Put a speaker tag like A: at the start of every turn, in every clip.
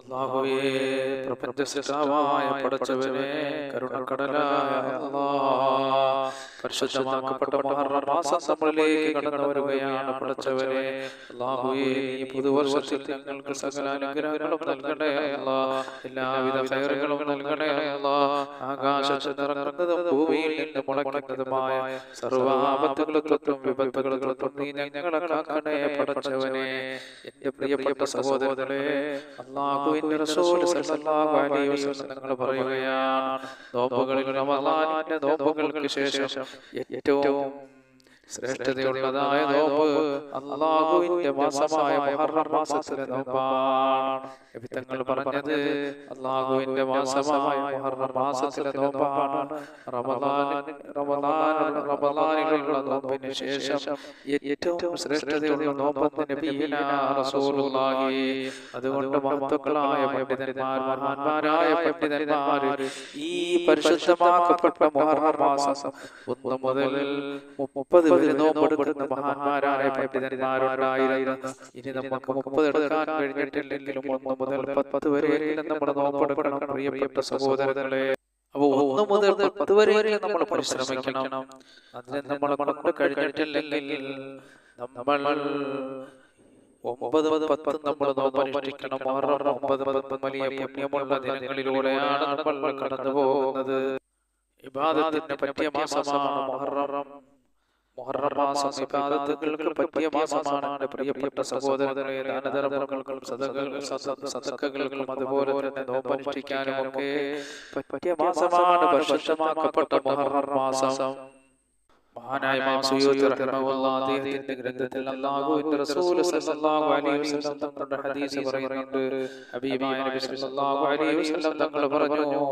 A: അല്ലാഹുവേ, പ്രപഞ്ച സൃഷ്ടാവായ പടച്ചവനെ, കരുണക്കടലായ അല്ലാഹ്, പരിശുദ്ധമാക്കപ്പെട്ട മുഹറം മാസം നമ്മളിലേക്ക് കടന്നു വരികയാണ് പടച്ചവനെ. അല്ലാഹുവേ, നീ പുതുവർഷത്തിൽ ഞങ്ങൾക്ക് സകല അനുഗ്രഹങ്ങളും നൽകണേ അല്ലാഹ്, എല്ലാവിധ ഖൈറുകളും നൽകണേ അല്ലാഹ്. ആകാശത്ത് നിറങ്ങുന്നതും ഭൂമിയിൽ നിന്ന് മുളയ്ക്കുന്നതുമായ സർവ്വ ആപത്തുകളിൽ തൊട്ടും വിപത്തുകളിൽ തൊട്ടും നീ ഞങ്ങളെ കാക്കണേ പടച്ചവനെ. എന്റെ പ്രിയപ്പെട്ട സഹോദരങ്ങളെ, അല്ലാഹുവിന്റെ റസൂൽ സല്ലല്ലാഹു അലൈഹി വസല്ലം തങ്ങൾ പറയുകയാണ്, നോമ്പുകളിൽ റമളാനിന്റെ നോമ്പുകൾക്ക് ശേഷം ഏറ്റവും ശ്രേഷ്ഠതയുള്ളതായ നോമ്പ് അല്ലാഹുവിന്റെ മാസമായ മുഹറം മാസത്തിലെ നോമ്പാണ്. നബി തങ്ങൾ പറഞ്ഞത്, അല്ലാഹുവിന്റെ മാസമായ മുഹറം മാസത്തിലെ നോമ്പാണ് റമളാനിലുള്ള നോമ്പിന് ശേഷം ഏറ്റവും ശ്രേഷ്ഠതയുള്ള നോമ്പെന്ന് നബിയുനാ റസൂലുള്ളാഹി. അതുകൊണ്ട് മഹത്തുക്കളായ പണ്ഡിതന്മാർ, മഹാന്മാരായ പണ്ഡിതന്മാർ ഈ പരിശുദ്ധമാക്കപ്പെട്ട മുഹറം മാസം 1 മുതൽ 30 വരെ നോമ്പെടുക്കുന്ന മഹാന്മാരായ പണ്ഡിതന്മാരുണ്ടായിരുന്നു. ഇനി നമുക്ക് 30 എടുക്കാൻ കഴിഞ്ഞിട്ടില്ലെങ്കിലും 1 മുതൽ 10 വരെയെങ്കിലും നമ്മൾ നോമ്പെടുക്കണം പ്രിയപ്പെട്ട സഹോദരങ്ങളെ. അപ്പൊ 1 മുതൽ 10 വരെയെങ്കിലും നമ്മൾ പരിശ്രമിക്കണം. അതിന് നമ്മളെ കൊണ്ട് കഴിഞ്ഞിട്ടില്ലെങ്കിൽ നമ്മൾ 9, 10 നമ്മൾ നോമ്പനുഷ്ഠിക്കണം. 9, 10 വലിയ പുണ്യമുള്ള ദിനങ്ങളിലൂടെയാണ് നമ്മൾ കടന്നു പോകുന്നത്. ഇബാദത്തിന് പറ്റിയ മാസമാണ് മുഹറം. മുഹറം മാസം ഇബാദത്തുകൾക്ക് പറ്റിയ മാസമാണ്. എൻ്റെ പ്രിയപ്പെട്ട സഹോദരങ്ങളെ, ദാനധർമ്മങ്ങൾക്കും സദഖകൾക്കും അതുപോലെ തന്നെ നോമ്പനുഷ്ഠിക്കാനും ഒക്കെ പറ്റിയ മാസമാണ് പരിശുദ്ധമാക്കപ്പെട്ട മുഹറം മാസം. മഹാനായ ഇമാം സുയൂത്തി റഹിമഹുല്ലാഹ് അദ്ദേഹത്തിന്റെ ഗ്രന്ഥത്തിൽ അല്ലാഹുവിന്റെ റസൂൽ സല്ലല്ലാഹു അലൈഹി വസല്ലം തങ്ങളുടെ ഹദീസ് പറയുന്നുണ്ട്. ഹബീബായ നബി സല്ലല്ലാഹു അലൈഹി വസല്ലം തങ്ങൾ പറഞ്ഞു,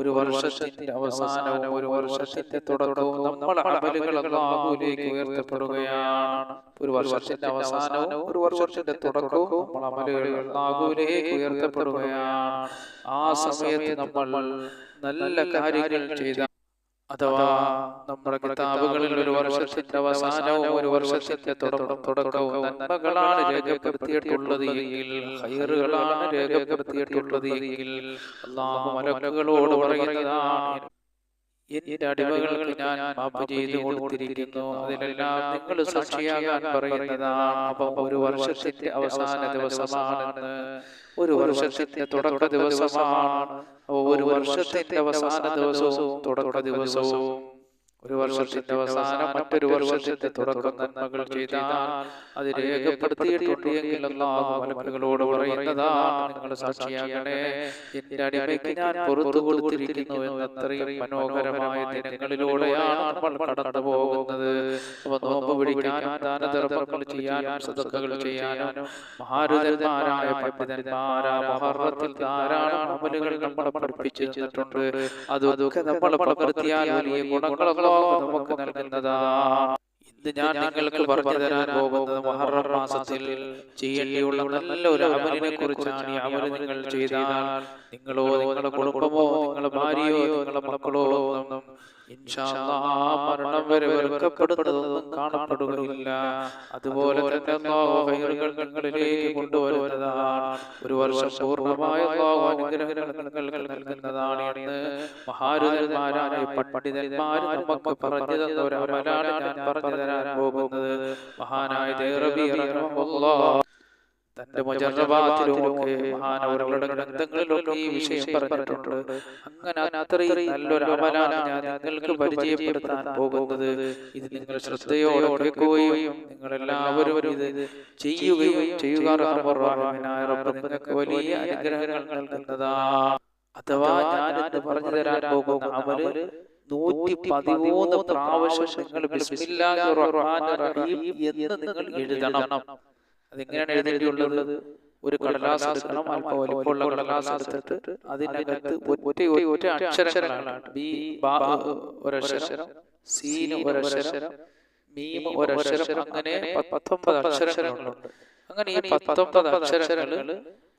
A: ഒരു വർഷത്തിന്റെ അവസാനവും ഒരു വർഷത്തിന്റെ തുടക്കവും നമ്മുടെ അമലുകൾ അല്ലാഹുവിലേക്ക് ഉയർത്തപ്പെടുകയാണ്. ഒരു വർഷത്തിന്റെ അവസാനവും ഒരു വർഷത്തിന്റെ തുടക്കവും നമ്മുടെ അമലുകൾ അല്ലാഹുവിലേക്ക് ഉയർത്തപ്പെടുകയാണ്. ആ സമയത്ത് നമ്മൾ നല്ല കാര്യങ്ങൾ ചെയ്ത, അഥവാ നമ്മുടെ കിതാബുകളിൽ ഒരു വർഷത്തിന്റെ അവസാനവും ഒരു വർഷത്തിന്റെ തുടക്കവും നന്മകളാണ് രേഖപ്പെടുത്തിയിട്ടുള്ളത് എങ്കിൽ, ഖൈറുകളാണ് രേഖപ്പെടുത്തിയിട്ടുള്ളത് എങ്കിൽ, അല്ലാഹു മലക്കുകളോട് പറയുന്നതാണ്, എന്റെ അടിമകൾക്ക് ഞാൻ മാപ്പ് ചെയ്തു കൊടുത്തിരിക്കുന്നു, അതിലെല്ലാം നിങ്ങൾ സാക്ഷിയാകാൻ പറയുന്നതാണ്. അപ്പം ഒരു വർഷത്തിന്റെ അവസാന ദിവസമാണെന്ന്, ഒരു വർഷത്തിന്റെ തുടക്ക ദിവസമാണ്. ഒരു വർഷത്തിന്റെ അവസാന ദിവസവും തുടക്ക ദിവസവും, ഒരു വർഷത്തിന്റെ അവസാനം മറ്റൊരു വർഷത്തിന്റെ തുടക്കം നന്മകൾ ചെയ്താൽ അത് രേഖപ്പെടുത്തിയിട്ടുണ്ട് എങ്കിൽ അല്ലാഹു മലക്കുകളോട് പറയുന്നതാണ്, നിങ്ങൾ സാക്ഷിയാകണേ, എന്റെ അടിമയ്ക്ക് ഞാൻ പുറത്തു കൊടുത്തിരിക്കുന്നു എന്ന്. അത്രയും മനോഹരമായ ദിനങ്ങളിലൂടെയാണ് നമ്മൾ കടന്നു പോകുന്നത്. അപ്പൊ നോമ്പ് പിടിക്കാനും ദാനധർമ്മങ്ങൾ ചെയ്യാനും സദഖകൾ ചെയ്യാനും മഹാരഥന്മാരായ പണ്ഡിതന്മാരാ മുഹറത്തിൽ ധാരാളം അമലുകൾ നമ്മളെ പഠിപ്പിച്ചു തന്നിട്ടുണ്ട്. അതൊക്കെ നമ്മൾ പകർത്തിയാൽ വലിയ ഗുണങ്ങൾ നമുക്ക് നൽകുന്നതാണ്. ഇന്ന് ഞാൻ നിങ്ങൾക്ക് പറഞ്ഞു തരാൻ പോകുന്നത് മുഹറം മാസത്തിൽ ചെയ്യേണ്ടിയുള്ള നല്ലൊരു അമലിനെ കുറിച്ചാണ്. ഈ അമൽ നിങ്ങൾ ചെയ്താൽ നിങ്ങളോ നിങ്ങളുടെ കുടുംബമോ നിങ്ങളുടെ ഭാര്യയോ നിങ്ങളുടെ മക്കളോ ഒന്നും ഇൻഷാ അല്ലാഹ് മരണം വരെ വെറുക്കപ്പെടുന്നതൊന്നും കാണപ്പെടുകയില്ല. അതുപോലെ തന്നെ അല്ലാഹു ഖൈറുകൾ നിങ്ങളിലേക്ക് കൊണ്ടുവരുന്നതാണ്. ഒരു വർഷം പൂർണ്ണമായ അല്ലാഹു അനുഗ്രഹങ്ങൾ നിങ്ങൾക്ക് നൽകുന്നതാണ് എന്ന് മഹാരഥന്മാരായ പണ്ഡിതന്മാർ നമുക്ക് പറഞ്ഞു തന്ന ഒരു അമലാണ് ഞാൻ പറഞ്ഞു തരാൻ പോകുന്നത്. മഹാനായ ദൈറബി റഹിമഹുല്ലാഹ് തന്റെ മുജറബാത്തിലുമൊക്കെ മഹാനവറുകളുടെ ഗ്രന്ഥങ്ങളിലൊക്കെ ഈ വിഷയം പറഞ്ഞിട്ടുണ്ട്. അങ്ങനെ അത്രയും നല്ലൊരു അമലാണ് ഞാൻ നിങ്ങൾക്ക് പരിചയപ്പെടുത്താൻ പോകുന്നത്. ഇത് നിങ്ങൾ ശ്രദ്ധയോടെ കേൾക്കുകയും നിങ്ങളെല്ലാവരും ഇത് ചെയ്യുകയും ചെയ്യുക. റഹ്മാനായ റബ്ബ് നിങ്ങൾക്ക് വലിയ അനുഗ്രഹങ്ങൾ നൽകുന്നതാണ്. അഥവാ ഞാൻ ഇന്ന് പറഞ്ഞു തരാൻ പോകുന്ന അമല് 113 പ്രാവശ്യം നിങ്ങൾ ബിസ്മില്ലാഹിർ റഹ്മാനിർ റഹീം എന്ന് നിങ്ങൾ എഴുതണം. അതെങ്ങനെയാണ് എഴുതേണ്ടിയുള്ളത്? ഒരു കടലാസ് എടുക്കണം, അല്പം വലിപ്പമുള്ള കടലാസ് എടുത്തിട്ട് അതിനകത്ത് ഒറ്റ അക്ഷരങ്ങളാണ്. ബി ഒരക്ഷരം, സീന് ഒരക്ഷരം, മീം ഒരക്ഷരം, അങ്ങനെ 19 അക്ഷരങ്ങളുണ്ട്. അങ്ങനെ ഈ 19 അക്ഷരങ്ങൾ,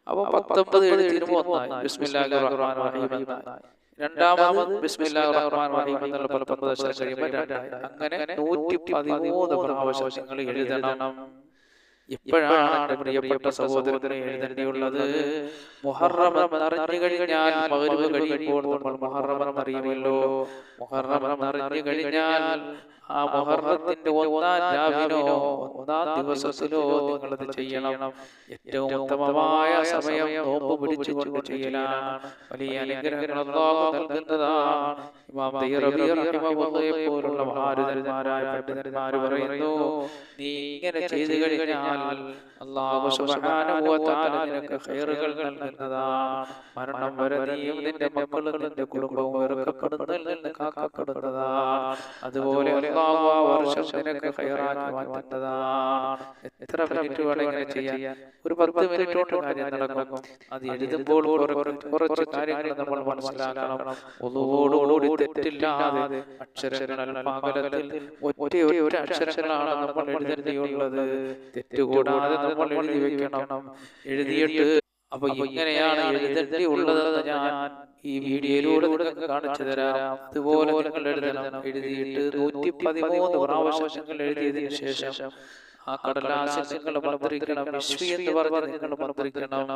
A: അപ്പൊ 19 എഴുതിയിരുമോ ഒന്നായി ബിസ്മില്ലാഹിർ റഹ്മാനിർ റഹീം എന്നായി. രണ്ടാമത് ബിസ്മില്ലാഹിർ റഹ്മാനിർ റഹീം എന്നുള്ള 19 അക്ഷരം കഴിയുമ്പോൾ രണ്ടായി. അങ്ങനെ 113 പ്രാവശ്യം നിങ്ങൾ എഴുതണം. ഇപ്പോഴാണ് എൻ്റെ പ്രിയപ്പെട്ട സഹോദരനെ എഴുതേണ്ടിയുള്ളത്. മുഹറം എന്നറിഞ്ഞു കഴിഞ്ഞാൽ മഗ്‌രിബ് കഴിയുമ്പോൾ നമ്മൾ മുഹറം എന്നറിയുമല്ലോ. മുഹറം എന്നറിഞ്ഞു കഴിഞ്ഞാൽ ആ മുഹറത്തിന്റെ ഒന്നാം രാവിനോ ഒന്നാം ദിവസത്തിലോ നിങ്ങളത് ചെയ്യണം. ഏറ്റവും ഉത്തമമായ സമയം നോമ്പ് പിടിച്ചുകൊണ്ട് ചെയ്യലാണ്. വലിയ അനുഗ്രഹങ്ങൾ അല്ലാഹു നൽകുന്നതാണ്. ഇമാം തയ്യിബി റഹിമഹുല്ലാഹയെ പോലുള്ള മഹാരഥന്മാരായ പണ്ഡിതന്മാർ പറയുന്നു, നീ ഇങ്ങനെ ചെയ്തു കഴിഞ്ഞാൽ അല്ലാഹു സുബ്ഹാനഹു വ തആല നിനക്ക് ഖൈറുകൾ നൽകുന്നതാണ്. മരണം വരെ നീയും നിന്റെ മക്കളും നിന്റെ കുടുംബവും വെറുക്കപ്പെടുന്നതിൽ നിന്ന് കാക്കപ്പെടുന്നതാണ്. അതുപോലെ അല്ലാഹു ആ വർഷം നിനക്ക് ഖൈറാക്കി മാറ്റുന്നതാണ്. എത്ര മിനിറ്റ് വേണമെങ്കിലും ചെയ്യാൻ, ഒരു 10 മിനിറ്റ് കൊണ്ട് കാര്യം നടക്കും. അത് എഴുതുമ്പോൾ കുറച്ച് കാര്യങ്ങൾ നമ്മൾ മനസ്സിലാക്കണം. ഒന്നുകൂടി തെറ്റില്ലാതെ അക്ഷരങ്ങൾ പാകലത്തിൽ ഒറ്റ അക്ഷരങ്ങളാണ് നമ്മൾ എഴുതേണ്ടിയുള്ളത്. തെറ്റുകൂടാതെ നമ്മൾ എഴുതി വെക്കണം. എഴുതിയിട്ട് അപ്പൊ ഇങ്ങനെയാണ് എഴുതേണ്ടിയുള്ളതെന്ന് ഞാൻ ഈ വീഡിയോയിലൂടെ നിങ്ങൾക്ക് കാണിച്ചു തരാം. അതുപോലെ നിങ്ങൾ എഴുതണം. എഴുതിയിട്ട് 113 പ്രാവശ്യം നിങ്ങൾ എഴുതിയതിനു ശേഷം ആ കടലാസിൽ നിങ്ങൾ മന്ത്രിക്കണം. വിശ്വി എന്ന് പറഞ്ഞ് നിങ്ങൾ മന്ത്രിക്കണം.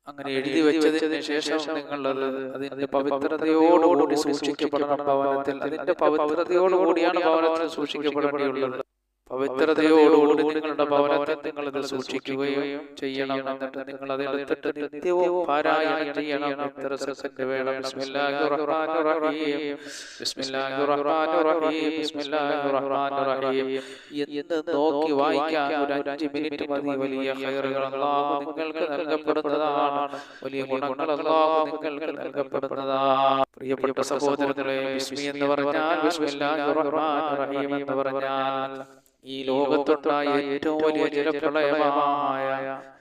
A: അങ്ങനെ എഴുതി വെച്ചതിന് ശേഷം നിങ്ങളത് അതിന്റെ പവിത്രതയോടുകൂടി സൂക്ഷിക്കപ്പെടണം ഭവനത്തിൽ. അതിന്റെ പവിത്രതയോടുകൂടിയാണ് ഭവനത്തിൽ സൂക്ഷിക്കപ്പെടേണ്ടിയുള്ളത്. പവിത്രതയോടുകൂടി നിങ്ങളുടെ ഭവനത്തിൽ നിങ്ങളത് സൂക്ഷിക്കുകയും ചെയ്യണം. എന്നിട്ട് നിങ്ങൾ അതെടുത്തിട്ട് നിത്യവും പാരായണം ചെയ്യണം. എത്ര സെക്കൻഡ് വേണം? ബിസ്മില്ലാഹിർ റഹ്മാനിർ റഹീം, ബിസ്മില്ലാഹിർ റഹ്മാനിർ റഹീം, ബിസ്മില്ലാഹിർ റഹ്മാനിർ റഹീം എന്ന് നോക്കി വായിക്കാൻ ഒരു 5 മിനിറ്റ് മതി. വലിയ ഖൈറുകൾ അല്ലാഹു നിങ്ങൾക്ക് നൽകപ്പെടുന്നതാണ്. വലിയ ഗുണങ്ങൾ അല്ലാഹു നിങ്ങൾക്ക് നൽകപ്പെടുന്നതാണ്. പ്രിയപ്പെട്ട സഹോദരങ്ങളെ, ബിസ്മി എന്ന് പറഞ്ഞാൽ, ബിസ്മില്ലാഹിർ റഹ്മാനിർ റഹീം എന്ന് പറഞ്ഞാൽ ഈ ലോകത്തുണ്ടായ ഏറ്റവും വലിയ ജലപ്രളയമായ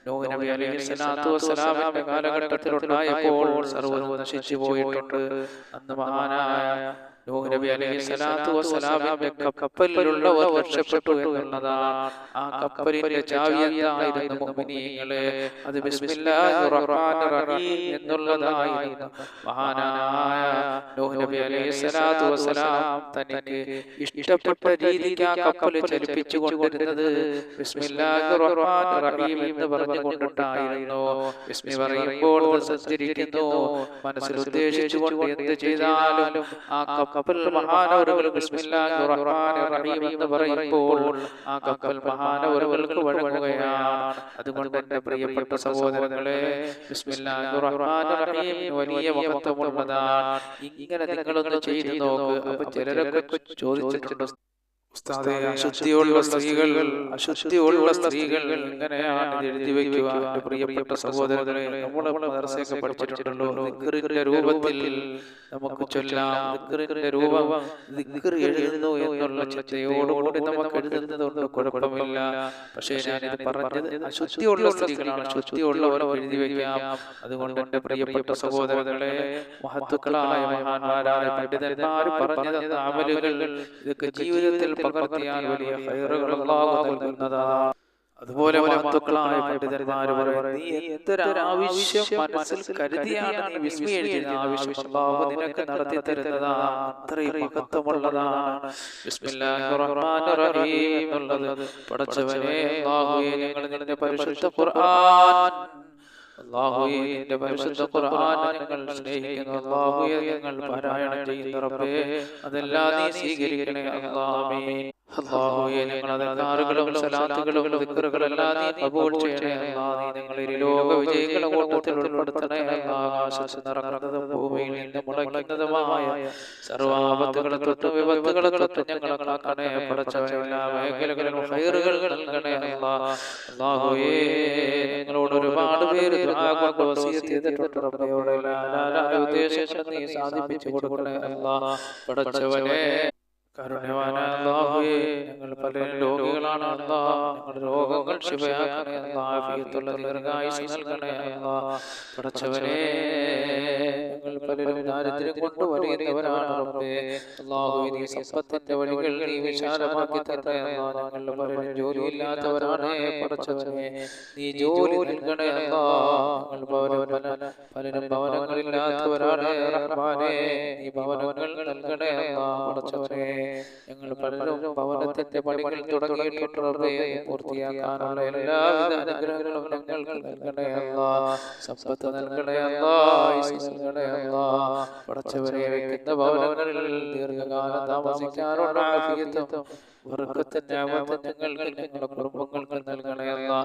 A: നൂഹ് നബി അലൈഹിസ്സലാത്തു വസ്സലാമിന്റെ കാലഘട്ടത്തിലുണ്ടായപ്പോൾ സർവ്വതും നശിച്ചു പോയിട്ടുണ്ട്. അന്ന് മഹാനായ നൂഹ് നബി അലൈഹിസ്സലാത്തു വസ്സലാമിന്റെ കപ്പലിലുള്ളവർ രക്ഷപ്പെട്ടു എന്നുള്ളതാണ്. ആ കപ്പലിന്റെ ചാവി എന്തായിരുന്നു മുഅ്മിനീങ്ങളെ? അത് ബിസ്മില്ലാഹിർ റഹ്മാനിർ റഹീം എന്നുള്ളതായിരുന്നു. മഹാനായ നൂഹ് നബി അലൈഹിസ്സലാത്തു വസ്സലാം തനിക്ക് ഇഷ്ടപ്പെട്ട രീതിക്ക് ആ കപ്പൽ ചലിപ്പിച്ചു കൊണ്ടിരുന്നത് ബിസ്മില്ലാഹിർ റഹ്മാനിർ റഹീം എന്ന് പറഞ്ഞുകൊണ്ടിട്ടായിരുന്നു. ബിസ്മി പറയുമ്പോൾ സഞ്ചരിക്കുന്നു. മനസ്സിൽ ഉദ്ദേശിച്ചുകൊണ്ട് എന്ത് ചെയ്താലും ആ കപ്പൽ മഹാനവറുകൾ ബിസ്മില്ലാഹിർ റഹ്മാനിർ റഹീം എന്ന് പറയുമ്പോൾ ആ കപ്പൽ മഹാനവറുകൾക്ക് വഴങ്ങുകയാണ്. അതുകൊണ്ട് എന്റെ പ്രിയപ്പെട്ട സഹോദരങ്ങളെ, ബിസ്മില്ലാഹിർ റഹ്മാനിർ റഹീം വലിയ മഹത്വമുള്ളതാണ്. ഇങ്ങനെ നിങ്ങളൊന്ന് ചെയ്തു നോക്ക്. അപ്പൊ ചിലരൊക്കെ ചോദിച്ചിട്ടുണ്ട്, ഉസ്താദേ, അശുദ്ധിയുള്ള സ്ത്രീകൾ എങ്ങനെയാണ് എഴുതി വെക്കുക? എന്റെ പ്രിയപ്പെട്ട സഹോദരങ്ങളെ, നമ്മൾ മദ്രസയൊക്കെ പഠിച്ചിട്ടുണ്ടല്ലോ, ദിക്റിന്റെ രൂപത്തിൽ നമുക്ക് ചൊല്ലാം. ദിക്റിന്റെ രൂപം ദിക്ർ എഴുതുന്നു എന്നുള്ള ചിന്തയോടുകൂടി നമുക്ക് എഴുതുന്നതുകൊണ്ട് കുഴപ്പമില്ല. പക്ഷേ ഞാനിത് പറഞ്ഞത് അശുദ്ധിയുള്ള സ്ത്രീകളാണ്. ശുദ്ധിയുള്ളവർ എഴുതി വെക്കാം. അതുകൊണ്ട് എന്റെ പ്രിയപ്പെട്ട സഹോദരങ്ങളെ, മഹത്തുക്കളായ മഹാന്മാരായ പണ്ഡിതന്മാർ പറഞ്ഞ അമലുകൾ ഇതൊക്കെ ജീവിതത്തിൽ പകർത്തിയാൽ വലിയ ഖൈറുകൾ അല്ലാഹു നൽകുന്നതാണ്. അതുപോലെ മഹത്തുക്കളായ പണ്ഡിതന്മാർ പറയുന്നത്, നീ എന്തൊരാവശ്യം മനസ്സിൽ കരുതിയാണ് നീ ബിസ്മി എഴുതിയ ആവശ്യം അല്ലാഹു നിനക്ക് നടത്തി തരുന്നതാണ്. അത്രയും മഹത്വമുള്ളതാണ് ബിസ്മില്ലാഹിർ റഹ്മാനിർ റഹീം എന്നുള്ളത്. പടച്ചവനെ അല്ലാഹുവേ, ഞങ്ങൾ നിന്റെ പരിശുദ്ധ ഖുർആൻ, അല്ലാഹുവേ നിന്റെ പരിശുദ്ധ ഖുർആൻ ഞങ്ങൾ സ്നേഹിക്കുന്നു. അല്ലാഹുവേ, ഞങ്ങൾ പാരായണം ചെയ്യുന്ന റബ്ബേ, അതെല്ലാം നീ സ്വീകരിക്കണേ അല്ലാഹുവേ. അല്ലാഹുവേ, ഞങ്ങൾ അദകാറുകളും സലാത്തുകളും ദിക്റുകളെല്ലാം നീ കബൂൽ ചെയ്യണേ അല്ലാഹ്. നീ ഞങ്ങളെ ലോക വിജയികളുടെ കൂട്ടത്തിൽ ഉൾപ്പെടുത്തണേ അല്ലാഹ്. ആകാശത്ത് നിറങ്ങുന്നതും ഭൂമിയിൽ നിന്ന് മുളയ്ക്കുന്നതുമായ സർവ്വാപത്തുകളെ തൊട്ടും വിപത്തുകളെ തൊട്ടും ഞങ്ങളെ കാക്കണേ പടച്ചവനെ. എല്ലാ മേഖലകളിലും ഖൈറുകൾ നൽകണേ അല്ലാഹ്. അല്ലാഹുവേ, ഞങ്ങളോട് ഒരുപാട് പേര് ദുആ കൊണ്ട് വസിയത്ത് ചെയ്തിട്ടുണ്ട് റബ്ബേ. അവരുടെ ഉദ്ദേശങ്ങൾ നീ സാധിപ്പിച്ചു കൊടുക്കണേ അല്ലാഹ്. പടച്ചവനെ, കരുണവാനായ അല്ലാഹുവേ, ഞങ്ങൾ പല രോഗികളാണ് അല്ലാഹ്. ഞങ്ങളുടെ രോഗങ്ങൾ ശിഫയാക്കണേ അല്ലാഹ്. ആഫിയത്തുള്ള ദീർഘായുസ്സ് നൽകണേ അല്ലാഹ്. പടച്ചവനെ, ഞങ്ങൾ പലരും ദാരിദ്ര്യം കൊണ്ട് വലയുന്നവരാണ് റബ്ബേ. അല്ലാഹുവേ നീ സമ്പത്തിന്റെ വഴികൾ നീ വിശാലമാക്കി തരണേ അല്ലാ. ഞങ്ങളുടെ പലരും ജോലിയില്ലാത്തവരാണ് പടച്ചവനെ, നീ ജോലി നൽകണേ അല്ലാ. പലരും ഭവനങ്ങളില്ലാത്തവരാണ് റഹ്മാനേ, നീ ഭവനങ്ങൾ നൽകണേ അല്ലാ പടച്ചവനെ. ഞങ്ങൾ പലരും ഭവനത്തിന്റെ പണികൾ തുടങ്ങിയിട്ടുണ്ട് റബ്ബേ, പൂർത്തിയാക്കാനുള്ള എല്ലാവിധ അനുഗ്രഹങ്ങളും ഞങ്ങൾക്ക് നൽകണേ അല്ലാ. സമ്പത്ത് നൽകണേ അല്ലാ, ആയുസ്സ് നൽകണേ അല്ലാ പടച്ചവനെ. വെക്കുന്ന ഭവനങ്ങളിൽ ദീർഘകാലം താമസിക്കാനുള്ള ആഫിയത്തും ബർക്കത്തും നിഅമത്തും ഞങ്ങളുടെ കുടുംബങ്ങൾക്ക് നൽകണേ അല്ലാ.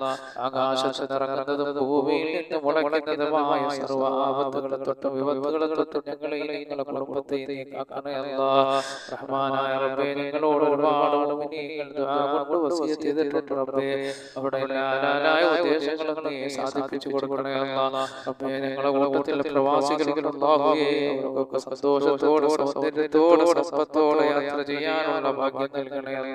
A: ആകാശത്ത് നിറങ്ങുന്നതും ഭൂമിയിൽ നിന്ന് മുളയ്ക്കുന്നതുമായ സർവ്വ ആപത്തുകളെ തൊട്ടും വിപത്തുകളെ തൊട്ടും ഞങ്ങളെയും ഞങ്ങളുടെ കുടുംബത്തെയും നീ കാക്കണേ അല്ലാ. റഹ്മാനായ റബ്ബേ, ഞങ്ങളോട് ഒരുപാട് മുഅ്മിനീങ്ങൾ ദുആ കൊണ്ട് വസിയത്ത് ചെയ്തിട്ടുണ്ട് റബ്ബേ. അവിടെ ഹലാലായ ഉദ്ദേശങ്ങളും നീ സാധിപ്പിച്ചു കൊടുക്കണേ അല്ലാ. റബ്ബേ, ഞങ്ങളുടെ കൂട്ടത്തിൽ പ്രവാസികൾ അല്ലാഹുവേ, അവർക്കൊക്കെ സന്തോഷത്തോടെ സൗന്ദര്യത്തോടെ സമ്പത്തോടെ യാത്ര ചെയ്യാനുള്ള ഭാഗ്യം നൽകണേ അല്ലാ.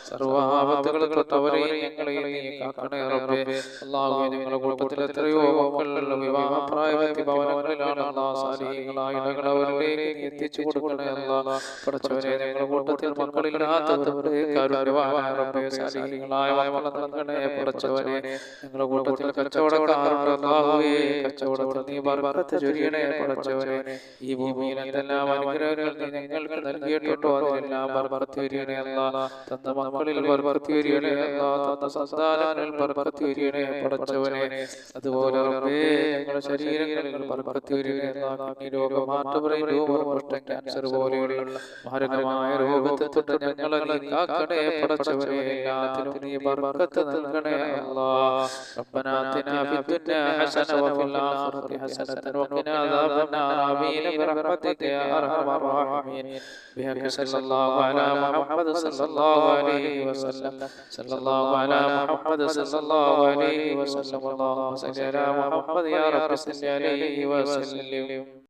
A: സർവ്വ ആപത്തുകളെ തൊട്ട് അവരെയും ഞങ്ങളെയും നീ കാക്കണേ റബ്ബേ. അല്ലാഹുവേ, ഞങ്ങളുടെ കൂട്ടത്തിൽ എത്രയോ മക്കൾ വിവാഹപ്രായമെത്തി ഭവനങ്ങളിലാണ് അല്ലാ. സാലിഹീങ്ങളായ ഇണകൾ അവരിലേക്ക് നീ എത്തിച്ചു കൊടുക്കണേ അല്ലാ പടച്ചവനെ. ഞങ്ങളുടെ കൂട്ടത്തിൽ മക്കളില്ലാത്തവരെ കാരുണ്യവാനായ റബ്ബേ, സാലിഹീങ്ങളായ മക്കളെ നൽകണേ പടച്ചവനെ. ഞങ്ങളുടെ കൂട്ടത്തിൽ കച്ചവടക്കാരുണ്ട് അല്ലാഹുവേ, കച്ചവടത്തിൽ നീ ബർക്കത്ത് ചൊരിയണേ പടച്ചവനെ. ഈ ഭൂമിയിൽ എന്തെല്ലാം അനുഗ്രഹങ്ങൾ നീ ഞങ്ങൾക്ക് നൽകിയിട്ടുണ്ടോ അതിലെല്ലാം ബർക്കത്ത് ചൊരിയണേ അല്ലാ. തന്ന മക്കളിൽ ബർക്കത്ത് ചൊരിയണേ അല്ലാ, തന്ന സന്താനങ്ങളിൽ ബർക്കത്ത് ചൊരിയണേ പടച്ചവനെ. അതുപോലെ റബ്ബേ, ഞങ്ങളുടെ ശരീരങ്ങളിൽ ബർക്കത്ത് ചൊരിയണേ അല്ലാ. കിഡ്നി രോഗം, heart brain tumour, prostate cancer പോലെയുള്ള മാരകമായ രോഗത്തെ തൊട്ട് ഞങ്ങളെ നീ കാക്കണേ പടച്ചവനെ. എല്ലാത്തിനും നീ ബർക്കത്ത് നൽകണേ അല്ലാ. റബ്ബനാ ആതിനാ ഫിദ്ദുനിയാ ഹസന വഫിൽ ആഖിറതി ഹസനതൻ വഖിനാ അദാബന്നാർ. ആമീൻ ബിറഹ്മതിക യാ അർഹമർ റഹീമീൻ. ബിഹഖി സല്ലല്ലാഹു അലാ മുഹമ്മദ് സല്ലല്ലാഹു അലൈഹി വസല്ലം. സല്ലല്ലാഹു അലാ മുഹമ്മദ് സല്ലല്ലാഹു അലൈഹി വസല്ലം. അല്ലാഹുമ്മ സല്ലി അലാ മുഹമ്മദ് യാ റബ്ബി സല്ലി അലൈഹി വസല്ലം.